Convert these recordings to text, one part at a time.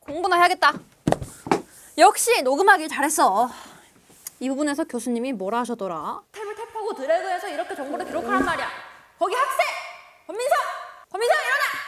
공부나 해야겠다. 역시 녹음하길 잘했어. 이 부분에서 교수님이 뭐라 하셨더라? 탭을 탭하고 드래그해서 이렇게 정보를 기록하란 말이야. 거기 학생! 권민석! 권민석 일어나!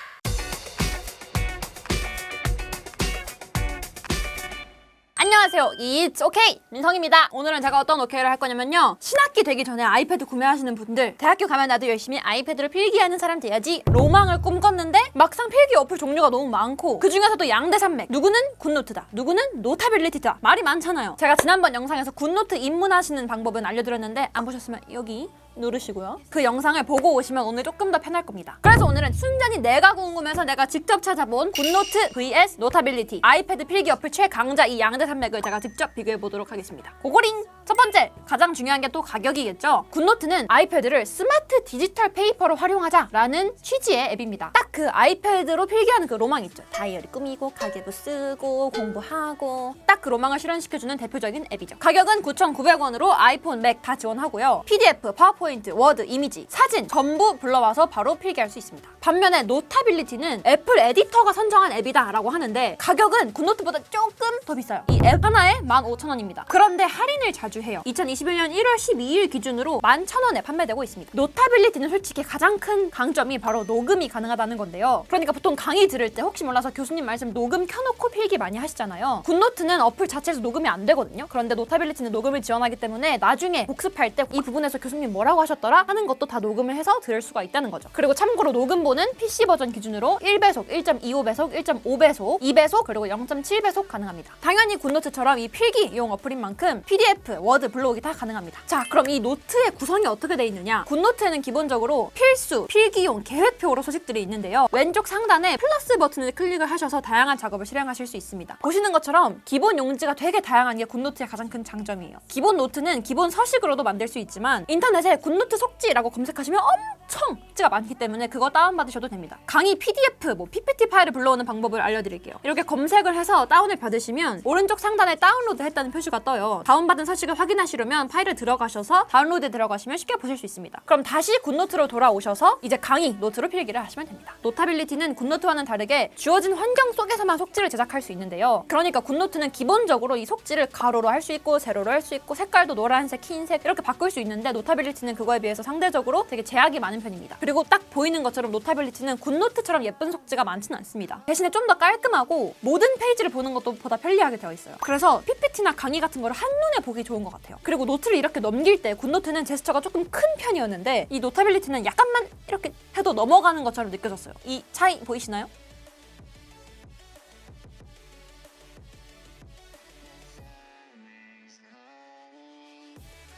안녕하세요. It's OK! 민성입니다. 오늘은 제가 어떤 OK를 할 거냐면요. 신학기 되기 전에 아이패드 구매하시는 분들, 대학교 가면 나도 열심히 아이패드를 필기하는 사람 돼야지 로망을 꿈꿨는데 막상 필기 어플 종류가 너무 많고 그 중에서도 양대산맥, 누구는 굿노트다, 누구는 노타빌리티다, 말이 많잖아요. 제가 지난번 영상에서 굿노트 입문하시는 방법은 알려드렸는데 안 보셨으면 여기 누르시고요. 그 영상을 보고 오시면 오늘 조금 더 편할 겁니다. 그래서 오늘은 순전히 내가 궁금해서 내가 직접 찾아본 굿노트 vs 노타빌리티 아이패드 필기 어플 최강자 이 양대 산맥을 제가 직접 비교해 보도록 하겠습니다. 고고링! 첫 번째, 가장 중요한 게 또 가격이겠죠. 굿노트는 아이패드를 스마트 디지털 페이퍼로 활용하자라는 취지의 앱입니다. 딱 그 아이패드로 필기하는 그 로망 있죠. 다이어리 꾸미고 가계부 쓰고 공부하고 딱 그 로망을 실현시켜주는 대표적인 앱이죠. 가격은 9,900원으로 아이폰, 맥 다 지원하고요. PDF, 파워포인트, 워드, 이미지, 사진 전부 불러와서 바로 필기할 수 있습니다. 반면에 노타빌리티는 애플 에디터가 선정한 앱이다라고 하는데 가격은 굿노트보다 조금 더 비싸요. 이 앱 하나에 15,000원입니다. 그런데 할인을 자주 해요. 2021년 1월 12일 기준으로 11,000원에 판매되고 있습니다. 노타빌리티는 솔직히 가장 큰 강점이 바로 녹음이 가능하다는 건데요. 그러니까 보통 강의 들을 때 혹시 몰라서 교수님 말씀 녹음 켜놓고 필기 많이 하시잖아요. 굿노트는 어플 자체에서 녹음이 안 되거든요. 그런데 노타빌리티는 녹음을 지원하기 때문에 나중에 복습할 때 이 부분에서 교수님 뭐라고 하셨더라 하는 것도 다 녹음을 해서 들을 수가 있다는 거죠. 그리고 참고로 녹음본은 PC 버전 기준으로 1배속, 1.25배속, 1.5배속, 2배속, 그리고 0.7배속 가능합니다. 당연히 굿노트처럼 이 필기용 어플인 만큼 PDF, 워드, 블로그가 다 가능합니다. 자, 그럼 이 노트의 구성이 어떻게 돼 있느냐? 굿노트는 기본적으로 필수, 필기용, 계획표로 소식들이 있는데요. 왼쪽 상단에 플러스 버튼을 클릭을 하셔서 다양한 작업을 실행하실 수 있습니다. 보시는 것처럼 기본 용지가 되게 다양한 게 굿노트의 가장 큰 장점이에요. 기본 노트는 기본 서식으로도 만들 수 있지만 인터넷에 굿노트 속지라고 검색하시면 엄청 속지가 많기 때문에 그거 다운받으셔도 됩니다. 강의 PDF, PPT 파일을 불러오는 방법을 알려드릴게요. 이렇게 검색을 해서 다운을 받으시면 오른쪽 상단에 다운로드 했다는 표시가 떠요. 다운받은 서식을 확인하시려면 파일을 들어가셔서 다운로드에 들어가시면 쉽게 보실 수 있습니다. 그럼 다시 굿노트로 돌아오셔서 이제 강의 노트로 필기를 하시면 됩니다. 노타빌리티는 굿노트와는 다르게 주어진 환경 속에서만 속지를 제작할 수 있는데요. 그러니까 굿노트는 기본적으로 이 속지를 가로로 할 수 있고 세로로 할 수 있고 색깔도 노란색, 흰색 이렇게 바꿀 수 있는데 노타빌리티는 그거에 비해서 상대적으로 되게 제약이 많은 편입니다. 그리고 딱 보이는 것처럼 노타빌리티는 굿노트처럼 예쁜 속지가 많지는 않습니다. 대신에 좀 더 깔끔하고 모든 페이지를 보는 것보다 편리하게 되어 있어요. 그래서 PPT나 강의 같은 거를 한눈에 보기 좋은 것 같아요. 그리고 노트를 이렇게 넘길 때 굿노트는 제스처가 조금 큰 편이었는데 이 노타빌리티는 약간만 이렇게 해도 넘어가는 것처럼 느껴졌어요. 이 차이 보이시나요?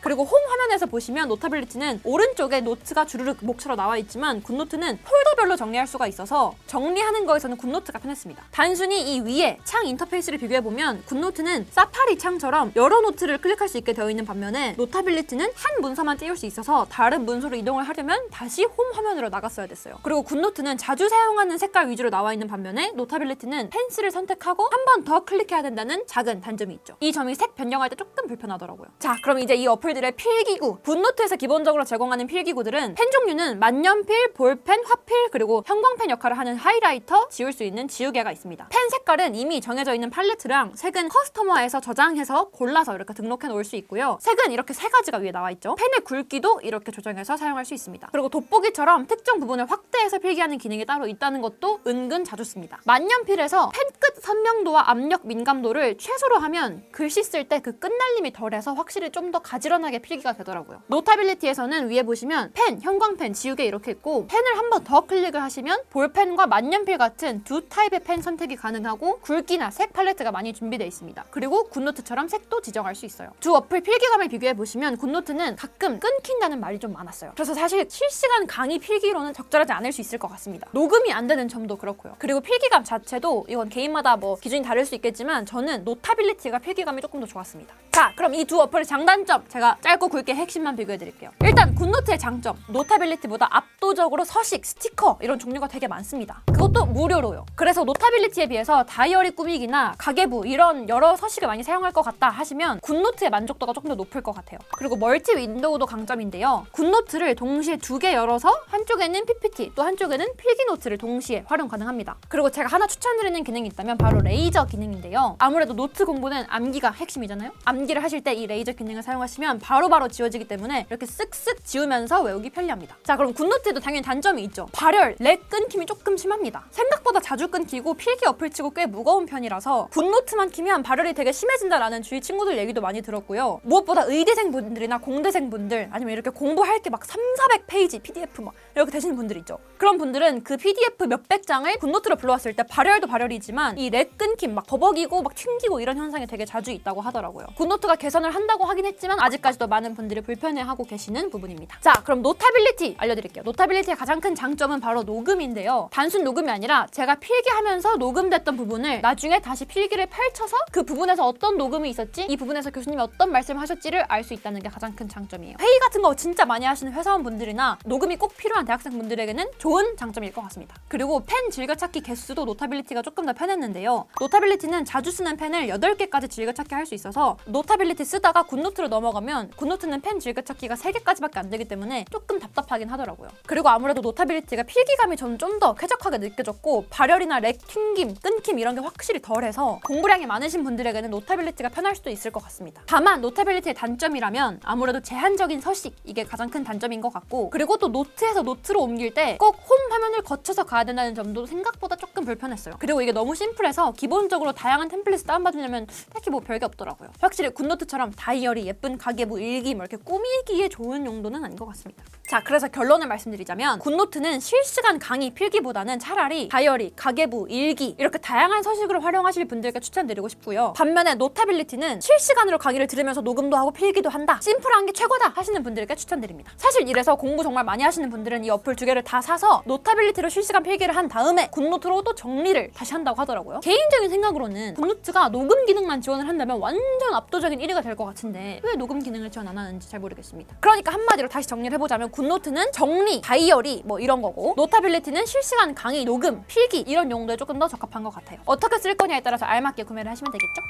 그리고 홈 화면에서 보시면 노타빌리티는 오른쪽에 노트가 주르륵 목처럼 나와 있지만 굿노트는 폴더별로 정리할 수가 있어서 정리하는 거에서는 굿노트가 편했습니다. 단순히 이 위에 창 인터페이스를 비교해보면 굿노트는 사파리 창처럼 여러 노트를 클릭할 수 있게 되어 있는 반면에 노타빌리티는 한 문서만 띄울 수 있어서 다른 문서로 이동을 하려면 다시 홈 화면으로 나갔어야 됐어요. 그리고 굿노트는 자주 사용하는 색깔 위주로 나와 있는 반면에 노타빌리티는 펜슬을 선택하고 한 번 더 클릭해야 된다는 작은 단점이 있죠. 이 점이 색 변경할 때 조금 불편하더라고요. 자, 그럼 이제 이 어플들의 필기구, 굿노트에서 기본적으로 제공하는 필기구들은 펜 종류는 만년필, 볼펜, 화필, 그리고 형광펜 역할을 하는 하이라이터, 지울 수 있는 지우개가 있습니다. 펜 색깔은 이미 정해져 있는 팔레트랑 색은 커스터머에서 저장해서 골라서 이렇게 등록해 놓을 수 있고요. 색은 이렇게 세 가지가 위에 나와 있죠. 펜의 굵기도 이렇게 조정해서 사용할 수 있습니다. 그리고 돋보기처럼 특정 부분을 확대해서 필기하는 기능이 따로 있다는 것도 은근 자주 씁니다. 만년필에서 펜 끝 선명도와 압력 민감도를 최소로 하면 글씨 쓸 때 그 끝날림이 덜해서 확실히 좀 더 가지런하게 필기가 되더라고요. 노타빌리티에서는 위에 보시면 펜, 형광펜, 지우개 이렇게 있고 펜을 한 번 더 클릭을 하시면 볼펜과 만년필 같은 두 타입의 펜 선택이 가능하고 굵기나 색 팔레트가 많이 준비되어 있습니다. 그리고 굿노트처럼 색도 지정할 수 있어요. 두 어플 필기감을 비교해 보시면 굿노트는 가끔 끊긴다는 말이 좀 많았어요. 그래서 사실 실시간 강의 필기로는 적절하지 않을 수 있을 것 같습니다. 녹음이 안 되는 점도 그렇고요. 그리고 필기감 자체도 이건 개인마다 기준이 다를 수 있겠지만 저는 노타빌리티가 필기감이 조금 더 좋았습니다. 자, 그럼 이 두 어플의 장단점 제가 짧고 굵게 핵심만 비교해드릴게요. 일단 굿노트의 장점, 노타빌리티보다 압도적으로 서식, 스티커 이런 종류가 되게 많습니다. 그것도 무료로요. 그래서 노타빌리티에 비해서 다이어리 꾸미기나 가계부 이런 여러 서식을 많이 사용할 것 같다 하시면 굿노트의 만족도가 조금 더 높을 것 같아요. 그리고 멀티 윈도우도 강점인데요. 굿노트를 동시에 2개 열어서 한쪽에는 PPT, 또 한쪽에는 필기노트를 동시에 활용 가능합니다. 그리고 제가 하나 추천드리는 기능이 있다면 바로 레이저 기능인데요. 아무래도 노트 공부는 암기가 핵심이잖아요. 암기를 하실 때 이 레이저 기능을 사용하시면 바로바로 지워지기 때문에 이렇게 쓱쓱 지우면서 외우기 편리합니다. 자, 그럼 굿노트에도 당연히 단점이 있죠. 발열, 렉 끊김이 조금 심합니다. 생각보다 자주 끊기고 필기 어플치고 꽤 무거운 편이라서 굿노트만 키면 발열이 되게 심해진다라는 주위 친구들 얘기도 많이 들었고요. 무엇보다 의대생 분들이나 공대생 분들 아니면 이렇게 공부할 게 막 300~400페이지 PDF 막 이렇게 되시는 분들 있죠. 그런 분들은 그 PDF 몇백 장을 굿노트로 불러왔을 때 발열도 발열이지만 이 렉 끊김 막 버벅이고 막 튕기고 이런 현상이 되게 자주 있다고 하더라고요. 굿노트가 개선을 한다고 하긴 했지만 아직까지도 많은 분들이 불편해하고 계시는 부분입니다. 자, 그럼 노타빌리티 알려드릴게요. 노타빌리티의 가장 큰 장점은 바로 녹음인데요. 단순 녹음이 아니라 제가 필기하면서 녹음됐던 부분을 나중에 다시 필기를 펼쳐서 그 부분에서 어떤 녹음이 있었지, 이 부분에서 교수님이 어떤 말씀을 하셨지를 알 수 있다는 게 가장 큰 장점이에요. 회의 같은 거 진짜 많이 하시는 회사원분들이나 녹음이 꼭 필요한 대학생분들에게는 좋은 장점일 것 같습니다. 그리고 펜 즐겨찾기 개수도 노타빌리티가 조금 더 편했는데요. 노타빌리티는 자주 쓰는 펜을 8개까지 즐겨찾기 할 수 있어서 노타빌리티 쓰다가 굿노트로 넘어가면 굿노트는 펜 즐겨찾기가 3개까지밖에 안 되기 때문에 조금 답답하긴 하더라고요. 그리고 아무래도 노타빌리티가 필기감이 좀 더 쾌적하게 느껴졌고 발열이나 렉, 튕김, 끊김 이런 게 확실히 덜해서 공부량이 많으신 분들에게는 노타빌리티가 편할 수도 있을 것 같습니다. 다만 노타빌리티의 단점이라면 아무래도 제한적인 서식, 이게 가장 큰 단점인 것 같고, 그리고 또 노트에서 노트로 옮길 때 꼭 홈 화면을 거쳐서 가야 된다는 점도 생각보다 조금 불편했어요. 그리고 이게 너무 심플해서 기본적으로 다양한 템플릿을 다운받으려면 딱히 뭐 별게 없더라고요. 확실히 굿노트처럼 다이어리, 예쁜 가계부, 일기 뭐 이렇게 꾸미기에 좋은 용도는 아닌 것 같습니다. 자, 그래서 결론을 말씀드리자면 굿노트는 실시간 강의 필기보다는 차라리 다이어리, 가계부, 일기 이렇게 다양한 서식을 활용하실 분들께 추천드리고 싶고요. 반면에 노타빌리티는 실시간으로 강의를 들으면서 녹음도 하고 필기도 한다, 심플한 게 최고다 하시는 분들께 추천드립니다. 사실 이래서 공부 정말 많이 하시는 분들은 이 어플 2개를 다 사서 노타빌리티로 실시간 필기를 한 다음에 굿노트로 또 정리를 다시 한다고 하더라고요. 개인적인 생각으로는 굿노트가 녹음 기능만 지원을 한다면 완전 압도적인 1위가 될 것 같은데 왜 녹음 기능을 지원 안 하는지 잘 모르겠습니다. 그러니까 한마디로 다시 정리를 해보자면 굿노트는 정리, 다이어리 뭐 이런 거고, 노타빌리티는 실시간 강의, 녹음, 필기 이런 용도에 조금 더 적합한 것 같아요. 어떻게 쓸 거냐에 따라서 알맞게 구매를 하시면 되겠죠?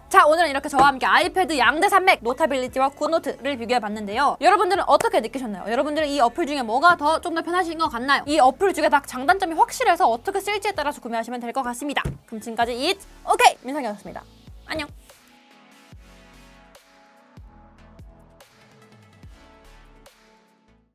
자, 오늘은 이렇게 저와 함께 아이패드 양대 산맥 노타빌리티와 굿노트를 비교해봤는데요. 여러분들은 어떻게 느끼셨나요? 여러분들은 이 어플 중에 뭐가 좀 더 편하신 것 같나요? 이 어플 중에 다 장단점이 확실해서 어떻게 쓸지에 따라서 구매하시면 될 것 같습니다. 그럼 지금까지 It's OK! 민상이었습니다. 안녕!